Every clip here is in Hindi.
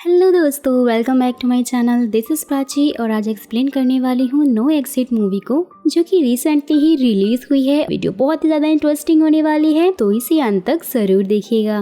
हेलो दोस्तों, welcome back to my channel. This is Prachi और आज एक्सप्लेन करने वाली हूँ नो एग्जिट मूवी को, जो कि रिसेंटली ही रिलीज हुई है। वीडियो बहुत ही ज़्यादा इंटरेस्टिंग होने वाली है, तो इसे अंत तक ज़रूर देखिएगा।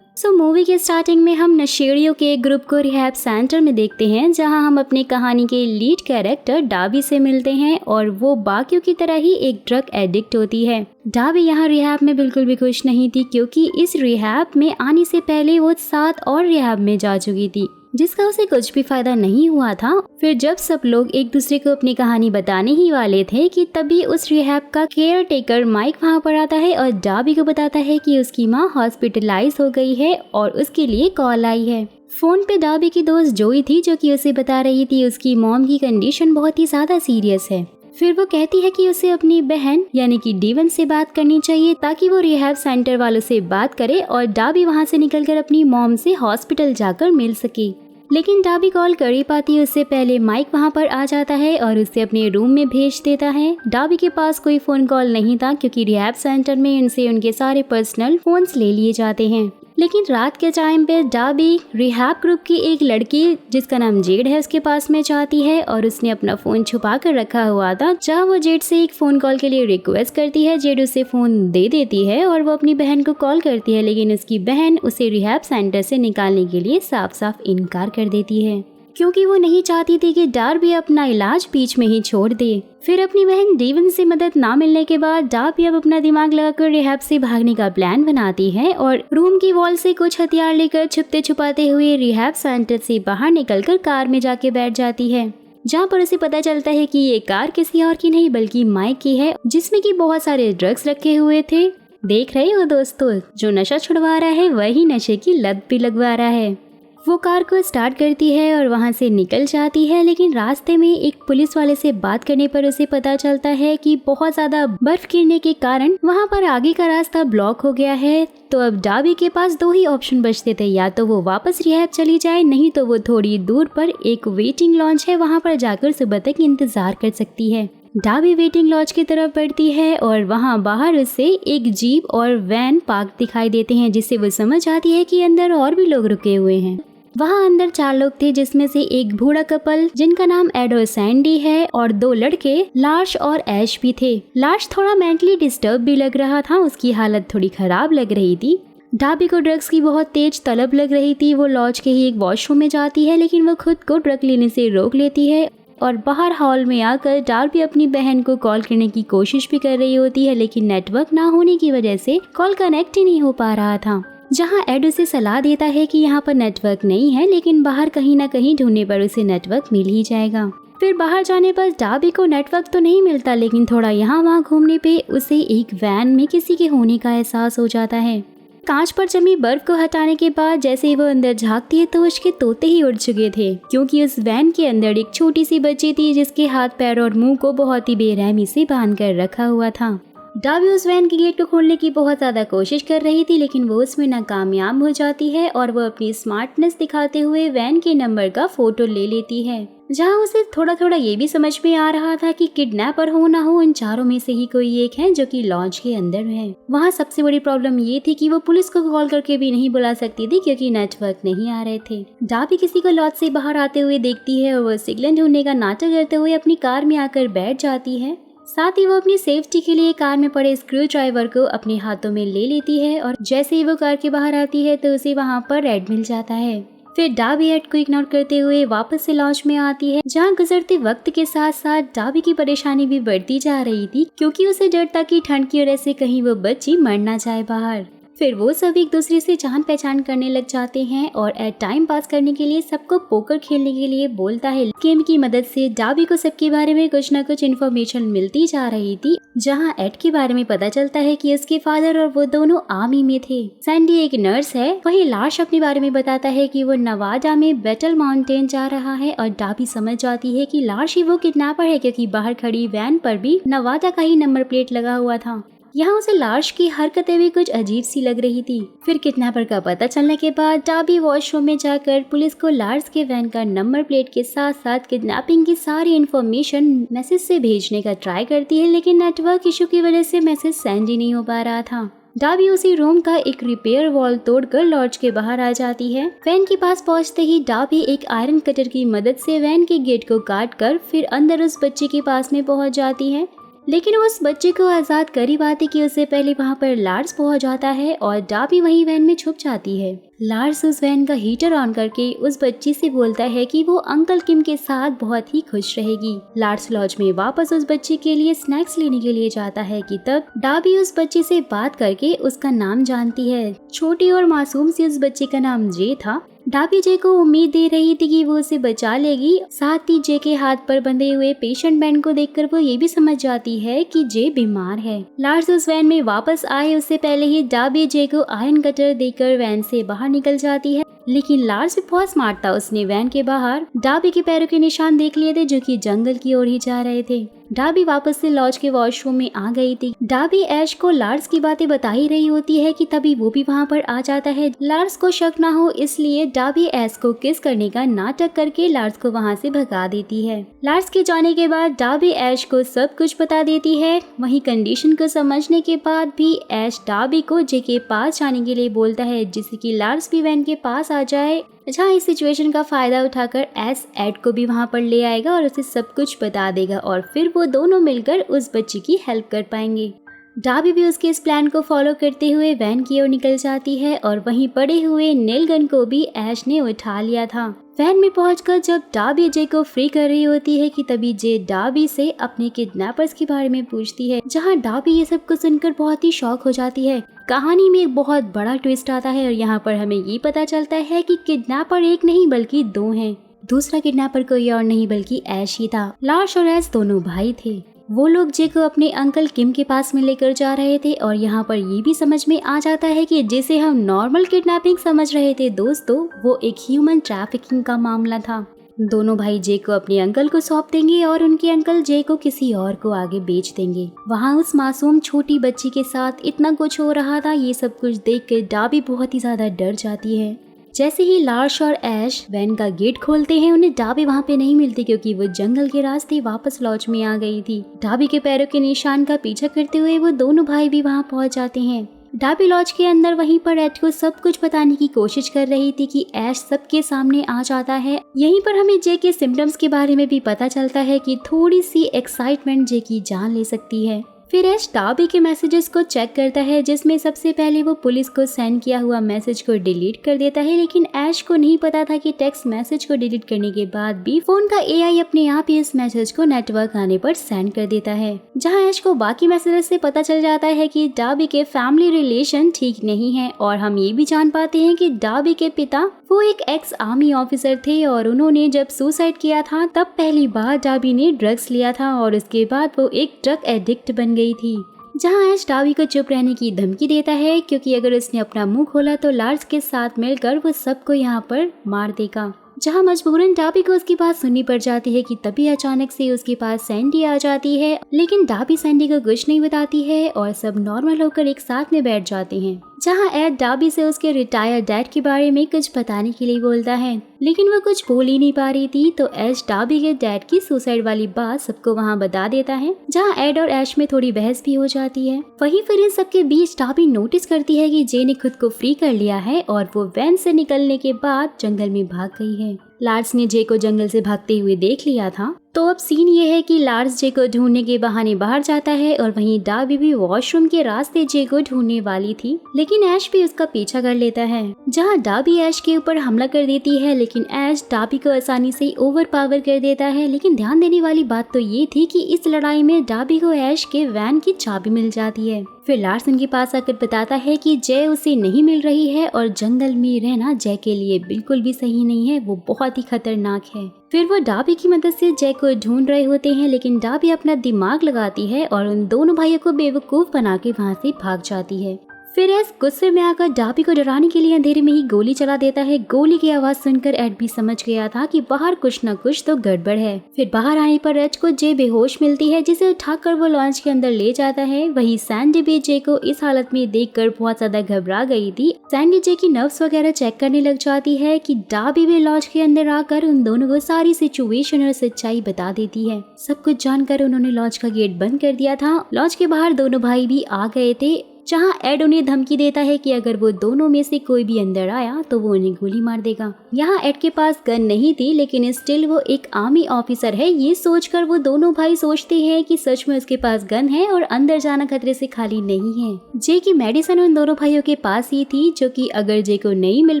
मूवी के स्टार्टिंग में हम नशेड़ियों के एक ग्रुप को रिहैब सेंटर में देखते हैं, जहां हम अपनी कहानी के लीड कैरेक्टर डाबी से मिलते हैं और वो बाकियों की तरह ही एक ड्रग एडिक्ट होती है। डाबी यहाँ रिहैब में बिल्कुल भी खुश नहीं थी, क्योंकि इस रिहैब में आने से पहले वो 7 और रिहैब में जा चुकी थी, जिसका उसे कुछ भी फायदा नहीं हुआ था। फिर जब सब लोग एक दूसरे को अपनी कहानी बताने ही वाले थे कि तभी उस रिहैब का केयर टेकर माइक वहाँ पर आता है और डाबी को बताता है कि उसकी माँ हॉस्पिटलाइज हो गई है और उसके लिए कॉल आई है। फोन पे डाबी की दोस्त जोई थी, जो कि उसे बता रही थी उसकी मॉम की कंडीशन बहुत ही ज्यादा सीरियस है। फिर वो कहती है कि उसे अपनी बहन यानी कि डीवन से बात करनी चाहिए, ताकि वो रिहैब सेंटर वालों से बात करे और डाबी वहाँ से निकलकर अपनी मॉम से हॉस्पिटल जाकर मिल सके। लेकिन डाबी कॉल कर ही पाती है उससे पहले माइक वहाँ पर आ जाता है और उसे अपने रूम में भेज देता है। डाबी के पास कोई फ़ोन कॉल नहीं था, क्योंकि रिहैब सेंटर में उनसे उनके सारे पर्सनल फोन्स ले लिए जाते हैं। लेकिन रात के टाइम पे डाबी रिहैब ग्रुप की एक लड़की जिसका नाम जेड है उसके पास में जाती है और उसने अपना फ़ोन छुपा कर रखा हुआ था। जहाँ वो जेड से एक फ़ोन कॉल के लिए रिक्वेस्ट करती है, जेड उसे फ़ोन दे देती है और वो अपनी बहन को कॉल करती है, लेकिन उसकी बहन उसे रिहैब सेंटर से निकालने के लिए साफ साफ इनकार कर देती है, क्योंकि वो नहीं चाहती थी कि डार्बी अपना इलाज बीच में ही छोड़ दे। फिर अपनी बहन डीवन से मदद ना मिलने के बाद डार्बी अब अपना दिमाग लगाकर रिहैब से भागने का प्लान बनाती है और रूम की वॉल से कुछ हथियार लेकर छुपते छुपाते हुए रिहैब सेंटर से बाहर निकलकर कार में जाके बैठ जाती है, जहाँ पर उसे पता चलता है कि ये कार किसी और की नहीं बल्कि माइक की है, जिसमें कि बहुत सारे ड्रग्स रखे हुए थे। देख रहे हो दोस्तों, जो नशा छुड़वा रहा है वही नशे की लत भी लगवा रहा है। वो कार को स्टार्ट करती है और वहाँ से निकल जाती है, लेकिन रास्ते में एक पुलिस वाले से बात करने पर उसे पता चलता है कि बहुत ज़्यादा बर्फ गिरने के कारण वहाँ पर आगे का रास्ता ब्लॉक हो गया है। तो अब डाबी के पास 2 ही ऑप्शन बचते थे, या तो वो वापस रिहैब चली जाए, नहीं तो वो थोड़ी दूर पर एक वेटिंग लॉन्च है, वहाँ पर जाकर सुबह तक इंतजार कर सकती है। डाबी वेटिंग लॉन्च की तरफ बढ़ती है और वहाँ बाहर उसे एक जीप और वैन पार्क दिखाई देते हैं, जिससे वो समझ आती है कि अंदर और भी लोग रुके हुए हैं। वहाँ अंदर 4 लोग थे, जिसमें से एक बूढ़ा कपल जिनका नाम एड और सैंडी है और 2 लड़के लार्श और ऐश भी थे। लार्श थोड़ा मेंटली डिस्टर्ब भी लग रहा था, उसकी हालत थोड़ी खराब लग रही थी। डाबी को ड्रग्स की बहुत तेज तलब लग रही थी। वो लॉज के ही एक वॉशरूम में जाती है, लेकिन वो खुद को ड्रग लेने से रोक लेती है और बाहर हॉल में आकर डार्बी अपनी बहन को कॉल करने की कोशिश भी कर रही होती है, लेकिन नेटवर्क ना होने की वजह से कॉल कनेक्ट ही नहीं हो पा रहा था। जहां एड उसे सलाह देता है कि यहाँ पर नेटवर्क नहीं है, लेकिन बाहर कहीं ना कहीं ढूंढने पर उसे नेटवर्क मिल ही जाएगा। फिर बाहर जाने पर डाबी को नेटवर्क तो नहीं मिलता, लेकिन थोड़ा यहाँ वहाँ घूमने पे उसे एक वैन में किसी के होने का एहसास हो जाता है। कांच पर जमी बर्फ को हटाने के बाद जैसे ही वो अंदर झांकती है तो उसके तोते ही उड़ चुके थे, क्योंकि उस वैन के अंदर एक छोटी सी बच्ची थी जिसके हाथ पैर और मुंह को बहुत ही बेरहमी से बांध कर रखा हुआ था। डाबी उस वैन के गेट को खोलने की बहुत ज़्यादा कोशिश कर रही थी, लेकिन वो उसमें नाकामयाब हो जाती है और वो अपनी स्मार्टनेस दिखाते हुए वैन के नंबर का फोटो ले लेती है, जहां उसे थोड़ा थोड़ा ये भी समझ में आ रहा था कि किडनैपर हो ना हो, उन चारों में से ही कोई एक है जो कि लॉन्च के अंदर है। वहाँ सबसे बड़ी प्रॉब्लम ये थी कि वो पुलिस को कॉल करके भी नहीं बुला सकती थी, क्योंकि नेटवर्क नहीं आ रहे थे। डाबी किसी को लॉज से बाहर आते हुए देखती है और वो सिग्नल ढूंढने का नाटक करते हुए अपनी कार में आकर बैठ जाती है। साथ ही वो अपनी सेफ्टी के लिए कार में पड़े स्क्रू ड्राइवर को अपने हाथों में ले लेती है और जैसे ही वो कार के बाहर आती है तो उसे वहाँ पर एड मिल जाता है। फिर डाबी एड को इग्नोर करते हुए वापस से लॉन्च में आती है, जहाँ गुजरते वक्त के साथ साथ डाबी की परेशानी भी बढ़ती जा रही थी, क्योंकि उसे डर था कि ठंड की वजह से कहीं वो बच्ची मर ना जाए बाहर। फिर वो सब एक दूसरे से जान पहचान करने लग जाते हैं और एड टाइम पास करने के लिए सबको पोकर खेलने के लिए बोलता है। गेम की मदद से डाबी को सबके बारे में कुछ न कुछ इन्फॉर्मेशन मिलती जा रही थी, जहां एड के बारे में पता चलता है कि उसके फादर और वो दोनों आर्मी में थे। सैंडी एक नर्स है। वहीं लार्श अपने बारे में बताता है कि वो नवादा में बेटल माउंटेन जा रहा है और डाबी समझ जाती है कि लार्श ही वो किडनैपर है, क्योंकि बाहर खड़ी वैन पर भी नवादा का ही नंबर प्लेट लगा हुआ था। यहाँ उसे लार्श की हरकतें भी कुछ अजीब सी लग रही थी। फिर किडनैपर का पता चलने के बाद डाबी वॉशरूम में जाकर पुलिस को लार्श के वैन का नंबर प्लेट के साथ साथ किडनैपिंग की सारी इन्फॉर्मेशन मैसेज से भेजने का ट्राई करती है, लेकिन नेटवर्क इशू की वजह से मैसेज सेंड ही नहीं हो पा रहा था। डाबी उसी रूम का एक रिपेयर वॉल तोड़कर लॉज के बाहर आ जाती है। वैन के पास पहुंचते ही डाबी एक आयरन कटर की मदद से वैन के गेट को काटकर फिर अंदर उस बच्चे के पास में पहुंच जाती है, लेकिन उस बच्चे को आजाद करीब आती कि उससे पहले वहां पर लार्स पहुंच जाता है और डाबी वहीं वैन में छुप जाती है। लार्स उस वैन का हीटर ऑन करके उस बच्ची से बोलता है कि वो अंकल किम के साथ बहुत ही खुश रहेगी। लार्स लॉज में वापस उस बच्ची के लिए स्नैक्स लेने के लिए जाता है कि तब डाबी उस बच्ची से बात करके उसका नाम जानती है। छोटी और मासूम सी उस बच्ची का नाम जे था। डाबी जे को उम्मीद दे रही थी कि वो उसे बचा लेगी। साथ ही जे के हाथ पर बंधे हुए पेशेंट बैंड को देखकर वो ये भी समझ जाती है कि जे बीमार है। लार्स उस वैन में वापस आए उससे पहले ही डाबी जे को आयरन कटर देकर वैन से बाहर निकल जाती है, लेकिन लार्स भी बहुत स्मार्ट था। उसने वैन के बाहर डाबी के पैरों के निशान देख लिए थे जो कि जंगल की ओर ही जा रहे थे। डाबी वापस से लॉज के वॉशरूम में आ गई थी। डाबी ऐश को लार्स की बातें बता ही रही होती है कि तभी वो भी वहाँ पर आ जाता है। लार्स को शक ना हो इसलिए डाबी ऐश को किस करने का नाटक करके लार्स को वहाँ से भगा देती है। लार्स के जाने के बाद डाबी ऐश को सब कुछ बता देती है। वहीं कंडीशन को समझने के बाद भी ऐश डाबी को जे के पास जाने के लिए बोलता है, जिससे कि लार्स भी वैन के पास आ जाए, जहाँ इस सिचुएशन का फायदा उठाकर एस एड को भी वहाँ पर ले आएगा और उसे सब कुछ बता देगा और फिर वो दोनों मिलकर उस बच्ची की हेल्प कर पाएंगे। डाबी भी उसके इस प्लान को फॉलो करते हुए वैन की ओर निकल जाती है और वहीं पड़े हुए नेल गन को भी ऐश ने उठा लिया था। वैन में पहुंचकर जब डाबी जे को फ्री कर रही होती है कि तभी जे डाबी से अपने किडनैपर्स के बारे में पूछती है, जहां डाबी ये सब कुछ सुनकर बहुत ही शॉक हो जाती है। कहानी में एक बहुत बड़ा ट्विस्ट आता है और यहाँ पर हमें ये पता चलता है कि किडनैपर एक नहीं बल्कि दो हैं। दूसरा किडनैपर कोई और नहीं बल्कि ऐश ही था। लार्स और ऐश दोनों भाई थे। वो लोग जे को अपने अंकल किम के पास में लेकर जा रहे थे और यहाँ पर ये भी समझ में आ जाता है कि जिसे हम नॉर्मल किडनैपिंग समझ रहे थे दोस्तों, वो एक ह्यूमन ट्रैफिकिंग का मामला था। दोनों भाई जे को अपने अंकल को सौंप देंगे और उनके अंकल जे को किसी और को आगे बेच देंगे। वहाँ उस मासूम छोटी बच्ची के साथ इतना कुछ हो रहा था। ये सब कुछ देख कर डाबी बहुत ही ज्यादा डर जाती है। जैसे ही लार्स और ऐश वैन का गेट खोलते हैं, उन्हें डाबी वहाँ पे नहीं मिलती क्योंकि वो जंगल के रास्ते वापस लॉज में आ गई थी। डाबी के पैरों के निशान का पीछा करते हुए वो दोनों भाई भी वहाँ पहुँच जाते हैं। डाबी लॉज के अंदर वहीं पर एड को सब कुछ बताने की कोशिश कर रही थी कि ऐश सबके सामने आ जाता है। यहीं पर हमें जे के सिम्टम्स के बारे में भी पता चलता है कि थोड़ी सी एक्साइटमेंट जे की जान ले सकती है। फिर ऐश डाबी के मैसेजेस को चेक करता है, जिसमें सबसे पहले वो पुलिस को सेंड किया हुआ मैसेज को डिलीट कर देता है, लेकिन ऐश को नहीं पता था कि टेक्स्ट मैसेज को डिलीट करने के बाद भी फोन का एआई अपने आप ही इस मैसेज को नेटवर्क आने पर सेंड कर देता है। जहां ऐश को बाकी मैसेजेस से पता चल जाता है कि डाबी के फैमिली रिलेशन ठीक नहीं है और हम ये भी जान पाते हैं कि डाबी के पिता वो एक एक्स आर्मी ऑफिसर थे और उन्होंने जब सुसाइड किया था तब पहली बार डाबी ने ड्रग्स लिया था और उसके बाद वो एक ड्रग एडिक्ट बन गई थी। जहां ऐश डाबी को चुप रहने की धमकी देता है क्योंकि अगर उसने अपना मुंह खोला तो लार्स के साथ मिलकर वो सबको यहाँ पर मार देगा। जहां मजबूरन डाबी को उसकी बात सुननी पड़ जाती है कि तभी अचानक से उसके पास सैंडी आ जाती है, लेकिन डाबी सैंडी को कुछ नहीं बताती है और सब नॉर्मल होकर एक साथ में बैठ जाते हैं। जहां एड डाबी से उसके रिटायर्ड डैड के बारे में कुछ बताने के लिए बोलता है, लेकिन वो कुछ बोल ही नहीं पा रही थी, तो ऐश डाबी के डैड की सुसाइड वाली बात सबको वहां बता देता है। जहां एड और ऐश में थोड़ी बहस भी हो जाती है। वहीं फिर इन सबके बीच डाबी नोटिस करती है कि जे ने खुद को फ्री कर लिया है और वो वैन से निकलने के बाद जंगल में भाग गई है। लार्स ने जे को जंगल से भागते हुए देख लिया था, तो अब सीन ये है कि लार्स जे को ढूंढने के बहाने बाहर जाता है और वहीं डाबी भी वॉशरूम के रास्ते जे को ढूंढने वाली थी, लेकिन ऐश भी उसका पीछा कर लेता है। जहां डाबी ऐश के ऊपर हमला कर देती है, लेकिन ऐश डाबी को आसानी से ओवर पावर कर देता है। लेकिन ध्यान देने वाली बात तो ये थी कि इस लड़ाई में डाबी को ऐश के वैन की चाबी मिल जाती है। फिर लार्स उनके पास आकर बताता है कि जय उसे नहीं मिल रही है और जंगल में रहना जय के लिए बिल्कुल भी सही नहीं है, वो बहुत ही खतरनाक है। फिर वो डाबी की मदद से जय को ढूंढ रहे होते हैं, लेकिन डाबी अपना दिमाग लगाती है और उन दोनों भाइयों को बेवकूफ बना के वहाँ से भाग जाती है। फिर ऐश गुस्से में आकर डाबी को डराने के लिए अंधेरे में ही गोली चला देता है। गोली की आवाज सुनकर एड भी समझ गया था कि बाहर कुछ न कुछ तो गड़बड़ है। फिर बाहर आने पर एड को जे बेहोश मिलती है, जिसे उठाकर वो लॉन्च के अंदर ले जाता है। वहीं सैंडी भी जे को इस हालत में देखकर बहुत ज्यादा घबरा गई थी। सैंडी जे की नर्व्स वगैरह चेक करने लग जाती है कि डाबी भी लॉन्च के अंदर आकर उन दोनों को सारी सिचुएशन और सच्चाई बता देती है। सब कुछ जानकर उन्होंने लॉन्च का गेट बंद कर दिया था। लॉन्च के बाहर दोनों भाई भी आ गए थे। जहाँ एड उन्हें धमकी देता है कि अगर वो दोनों में से कोई भी अंदर आया तो वो उन्हें गोली मार देगा। यहाँ एड के पास गन नहीं थी, लेकिन स्टिल वो एक आर्मी ऑफिसर है, ये सोचकर वो दोनों भाई सोचते हैं कि सच में उसके पास गन है और अंदर जाना खतरे से खाली नहीं है। जे की मेडिसिन उन दोनों भाइयों के पास ही थी, जो कि अगर जे को नहीं मिल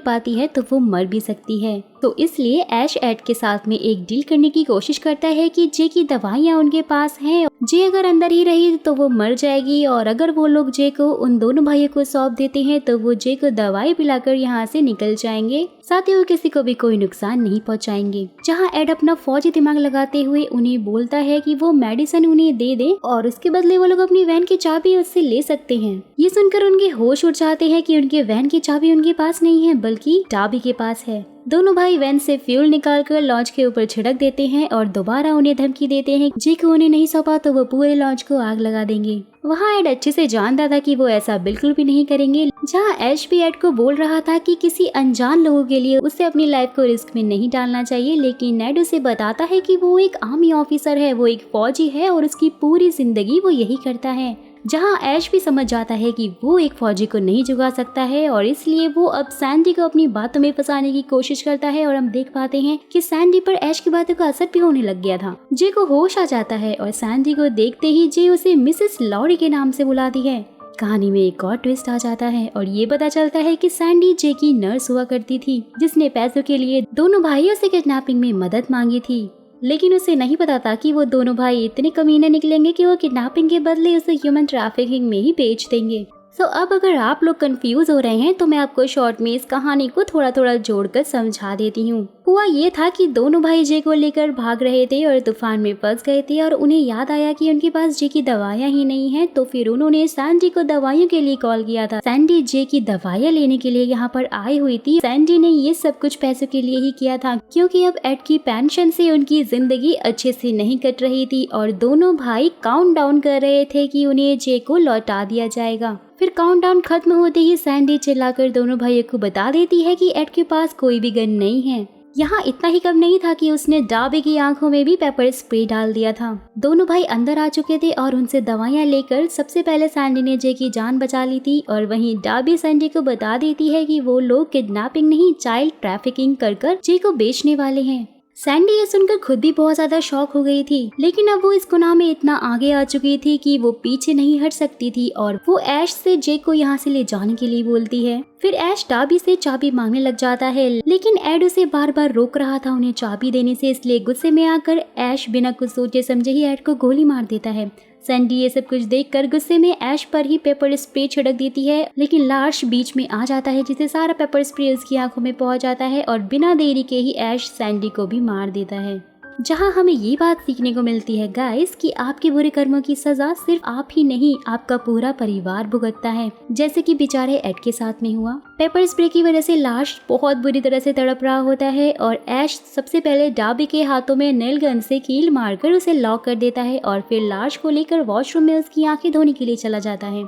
पाती है तो वो मर भी सकती है। तो इसलिए ऐश एड के साथ में एक डील करने की कोशिश करता है कि जे की दवाइयाँ उनके पास हैं, जे अगर अंदर ही रही तो वो मर जाएगी, और अगर वो लोग जे को उन दोनों भाइयों को सौंप देते हैं तो वो जे को दवाई पिलाकर यहाँ से निकल जाएंगे, साथ ही वो किसी को भी कोई नुकसान नहीं पहुँचाएंगे। जहाँ एड अपना फौजी दिमाग लगाते हुए उन्हें बोलता है कि वो मेडिसिन उन्हें दे दे और उसके बदले वो लोग अपनी वैन की चाबी उससे ले सकते हैं। ये सुनकर उनके होश उड़ जाते हैं कि उनके वैन की चाबी उनके पास नहीं है बल्कि डाबी के पास है। दोनों भाई वैन से फ्यूल निकालकर लॉन्च के ऊपर छिड़क देते हैं और दोबारा उन्हें धमकी देते हैं जे को उन्हें नहीं सौंपा तो वो पूरे लॉन्च को आग लगा देंगे। वहाँ एड अच्छे से जानता था कि वो ऐसा बिल्कुल भी नहीं करेंगे। जहाँ ऐश भी एड को बोल रहा था कि किसी अनजान लोगों के लिए उसे अपनी लाइफ को रिस्क में नहीं डालना चाहिए, लेकिन एड उसे बताता है कि वो एक आर्मी ऑफिसर है, वो एक फौजी है और उसकी पूरी जिंदगी वो यही करता है। जहाँ ऐश भी समझ जाता है कि वो एक फौजी को नहीं जुगा सकता है और इसलिए वो अब सैंडी को अपनी बातों में फंसाने की कोशिश करता है, और हम देख पाते हैं कि सैंडी पर ऐश की बातों का असर भी होने लग गया था। जे को होश आ जाता है और सैंडी को देखते ही जे उसे मिसेस लॉरी के नाम से बुलाती है। कहानी में एक और ट्विस्ट आ जाता है और ये पता चलता है कि सैंडी जे की नर्स हुआ करती थी, जिसने पैसों के लिए दोनों भाइयों से किडनैपिंग में मदद मांगी थी, लेकिन उसे नहीं पता था कि वो दोनों भाई इतने कमीने निकलेंगे कि वो किडनैपिंग के बदले उसे ह्यूमन ट्रैफिकिंग में ही बेच देंगे। तो अब अगर आप लोग कंफ्यूज हो रहे हैं तो मैं आपको शॉर्ट में इस कहानी को थोड़ा थोड़ा जोड़कर समझा देती हूँ। हुआ ये था कि दोनों भाई जे को लेकर भाग रहे थे और तूफान में फंस गए थे, और उन्हें याद आया कि उनके पास जे की दवाइयाँ ही नहीं है, तो फिर उन्होंने सैंडी को दवाइयों के लिए कॉल किया था। सैंडी जे की दवाइयाँ लेने के लिए यहाँ पर आई हुई थी। सैंडी ने ये सब कुछ पैसों के लिए ही किया था, क्योंकि अब एड की पेंशन से उनकी जिंदगी अच्छे से नहीं कट रही थी और दोनों भाई काउंट डाउन कर रहे थे कि उन्हें जे को लौटा दिया जाएगा। फिर काउंटडाउन खत्म होते ही सैंडी चिल्लाकर दोनों भाइयों को बता देती है कि एड के पास कोई भी गन नहीं है। यहाँ इतना ही कम नहीं था कि उसने डाबी की आंखों में भी पेपर स्प्रे डाल दिया था। दोनों भाई अंदर आ चुके थे और उनसे दवाइयाँ लेकर सबसे पहले सैंडी ने जे की जान बचा ली थी, और वहीं डाबी सैंडी को बता देती है कि वो लोग किडनैपिंग नहीं चाइल्ड ट्रैफिकिंग कर जे को बेचने वाले हैं। सैंडी ये सुनकर खुद भी बहुत ज्यादा शॉक हो गई थी, लेकिन अब वो इस गुनाह में इतना आगे आ चुकी थी कि वो पीछे नहीं हट सकती थी और वो ऐश से जे को यहाँ से ले जाने के लिए बोलती है। फिर ऐश डाबी से चाबी मांगने लग जाता है, लेकिन एड उसे बार बार रोक रहा था उन्हें चाबी देने से, इसलिए गुस्से में आकर ऐश बिना कुछ सोचे समझे ही एड को गोली मार देता है। सैंडी ये सब कुछ देखकर गुस्से में ऐश पर ही पेपर स्प्रे छिड़क देती है, लेकिन लार्श बीच में आ जाता है जिससे सारा पेपर स्प्रे उसकी आंखों में पहुंच जाता है और बिना देरी के ही ऐश सैंडी को भी मार देता है। जहां हमें ये बात सीखने को मिलती है गाइस कि आपके बुरे कर्मों की सजा सिर्फ आप ही नहीं आपका पूरा परिवार भुगतता है, जैसे कि बेचारे एड के साथ में हुआ। पेपर स्प्रे की वजह से लाश बहुत बुरी तरह से तड़प रहा होता है और ऐश सबसे पहले डाबी के हाथों में नेल गन से कील मारकर उसे लॉक कर देता है और फिर लाश को लेकर वॉशरूम में उसकी आंखें धोने के लिए चला जाता है।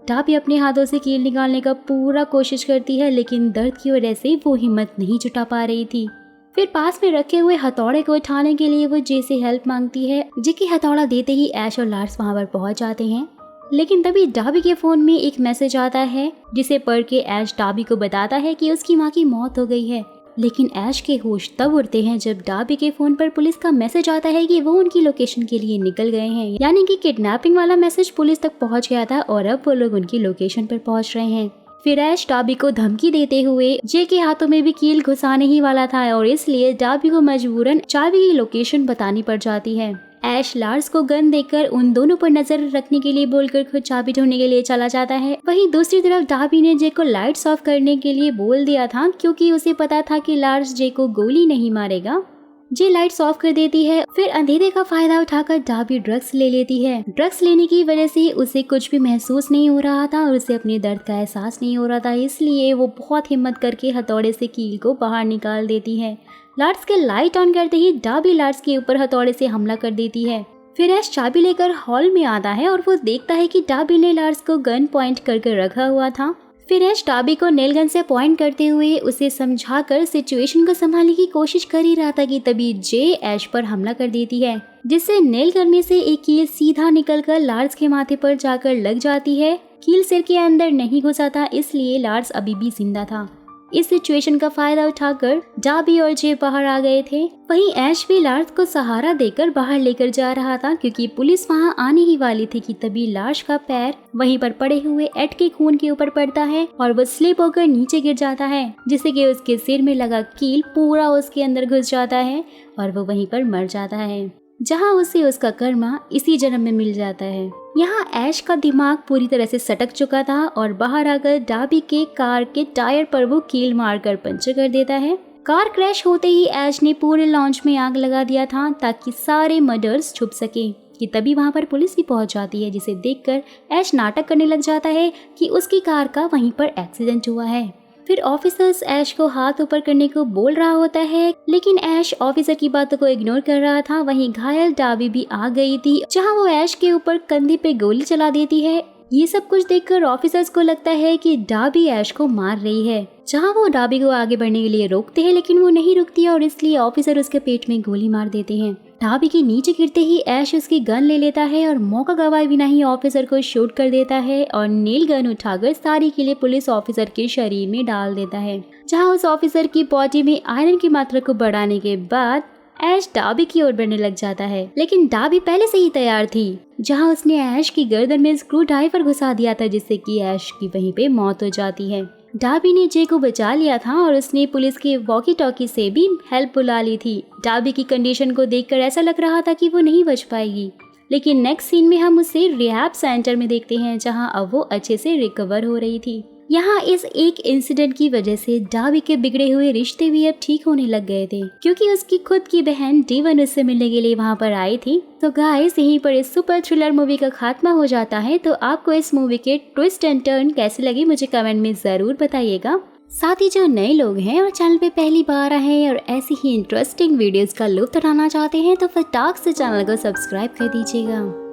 डाबी अपने हाथों से कील निकालने का पूरा कोशिश करती है, लेकिन दर्द की वजह से वो हिम्मत नहीं जुटा पा रही थी। फिर पास में रखे हुए हथौड़े को उठाने के लिए वो जे से हेल्प मांगती है, जे की हथौड़ा देते ही ऐश और लार्स वहां पर पहुंच जाते हैं। लेकिन तभी डाबी के फोन में एक मैसेज आता है जिसे पढ़ के ऐश डाबी को बताता है कि उसकी माँ की मौत हो गई है। लेकिन ऐश के होश तब उड़ते हैं जब डाबी के फोन पर पुलिस का मैसेज आता है कि वो उनकी लोकेशन के लिए निकल गए हैं, यानी कि किडनैपिंग वाला मैसेज पुलिस तक पहुंच गया था और अब वो लोग उनकी लोकेशन पर पहुंच रहे हैं। फिर ऐश डाबी को धमकी देते हुए जे के हाथों में भी कील घुसाने ही वाला था और इसलिए डाबी को मजबूरन चाबी की लोकेशन बतानी पड़ जाती है। ऐश लार्स को गन देकर उन दोनों पर नजर रखने के लिए बोलकर खुद चाबी ढूंढने के लिए चला जाता है। वहीं दूसरी तरफ डाबी ने जे को लाइट्स ऑफ करने के लिए बोल दिया था, क्योंकि उसे पता था कि लार्स जे को गोली नहीं मारेगा। जे लाइट्स ऑफ कर देती है। फिर अंधेरे का फायदा उठाकर डाबी ड्रग्स ले लेती है। ड्रग्स लेने की वजह से उसे कुछ भी महसूस नहीं हो रहा था और उसे अपने दर्द का एहसास नहीं हो रहा था, इसलिए वो बहुत हिम्मत करके हथौड़े से कील को बाहर निकाल देती है। लार्स के लाइट ऑन करते ही डाबी लार्स के ऊपर हथौड़े से हमला कर देती है। फिर ऐश चाबी लेकर हॉल में आता है और वो देखता है कि डाबी ने लार्स को गन पॉइंट करके रखा हुआ था। फिर ऐश डाबी को नेल गन से पॉइंट करते हुए उसे समझाकर सिचुएशन को संभालने की कोशिश कर ही रहा था कि तभी जे ऐश पर हमला कर देती है, जिससे नेल गन में से एक कील सीधा निकलकर लार्स के माथे पर जाकर लग जाती है कील सिर के अंदर नहीं घुसा था, इसलिए लार्स अभी भी जिंदा था। इस सिचुएशन का फायदा उठाकर डाबी और जे बाहर आ गए थे। वहीं ऐश भी लार्स को सहारा देकर बाहर लेकर जा रहा था क्योंकि पुलिस वहां आने ही वाली थी कि तभी लार्स का पैर वहीं पर पड़े हुए एड के खून के ऊपर पड़ता है और वो स्लिप होकर नीचे गिर जाता है, जिससे कि उसके सिर में लगा कील पूरा उसके अंदर घुस जाता है और वो वहीं पर मर जाता है, जहां उसे उसका कर्मा इसी जन्म में मिल जाता है। यहाँ ऐश का दिमाग पूरी तरह से सटक चुका था और बाहर आकर डाबी के कार के टायर पर वो कील मारकर पंचर कर देता है। कार क्रैश होते ही ऐश ने पूरे लॉन्च में आग लगा दिया था ताकि सारे मर्डर्स छुप सके। कि तभी वहाँ पर पुलिस भी पहुँच जाती है, जिसे देखकर ऐश नाटक करने लग जाता है कि उसकी कार का वहीं पर एक्सीडेंट हुआ है। फिर ऑफिसर्स ऐश को हाथ ऊपर करने को बोल रहा होता है, लेकिन ऐश ऑफिसर की बातों को इग्नोर कर रहा था। वहीं घायल डाबी भी आ गई थी, जहां वो ऐश के ऊपर कंधे पे गोली चला देती है। ये सब कुछ देखकर ऑफिसर्स को लगता है कि डाबी ऐश को मार रही है, जहां वो डाबी को आगे बढ़ने के लिए रोकते हैं, लेकिन वो नहीं रुकती और इसलिए ऑफिसर उसके पेट में गोली मार देते हैं। डाबी के नीचे गिरते ही ऐश उसकी गन ले लेता है और मौका गवाए बिना ही ऑफिसर को शूट कर देता है और नेल गन उठाकर सारी के लिए पुलिस ऑफिसर के शरीर में डाल देता है, जहां उस ऑफिसर की बॉडी में आयरन की मात्रा को बढ़ाने के बाद ऐश डाबी की ओर बढ़ने लग जाता है। लेकिन डाबी पहले से ही तैयार थी, जहां उसने ऐश की गर्दन में स्क्रू ड्राइवर घुसा दिया था, जिससे कि ऐश की वहीं पे मौत हो जाती है। डाबी ने जे को बचा लिया था और उसने पुलिस के वॉकी टॉकी से भी हेल्प बुला ली थी। डाबी की कंडीशन को देखकर ऐसा लग रहा था कि वो नहीं बच पाएगी, लेकिन नेक्स्ट सीन में हम उसे रिहैब सेंटर में देखते हैं, जहां अब वो अच्छे से रिकवर हो रही थी। यहाँ इस एक इंसिडेंट की वजह से डाबी के बिगड़े हुए रिश्ते भी अब ठीक होने लग गए थे, क्योंकि उसकी खुद की बहन डेवन उससे मिलने के लिए वहाँ पर आई थी। तो गाइस, यहीं पर इस सुपर थ्रिलर मूवी का खात्मा हो जाता है। तो आपको इस मूवी के ट्विस्ट एंड टर्न कैसे लगे मुझे कमेंट में जरूर बताइएगा। साथ ही जो नए लोग हैं और चैनल पे पहली बार आए हैं और ऐसी ही इंटरेस्टिंग वीडियोस का लुत्फ उठाना चाहते हैं तो फटाक से चैनल को सब्सक्राइब कर दीजिएगा।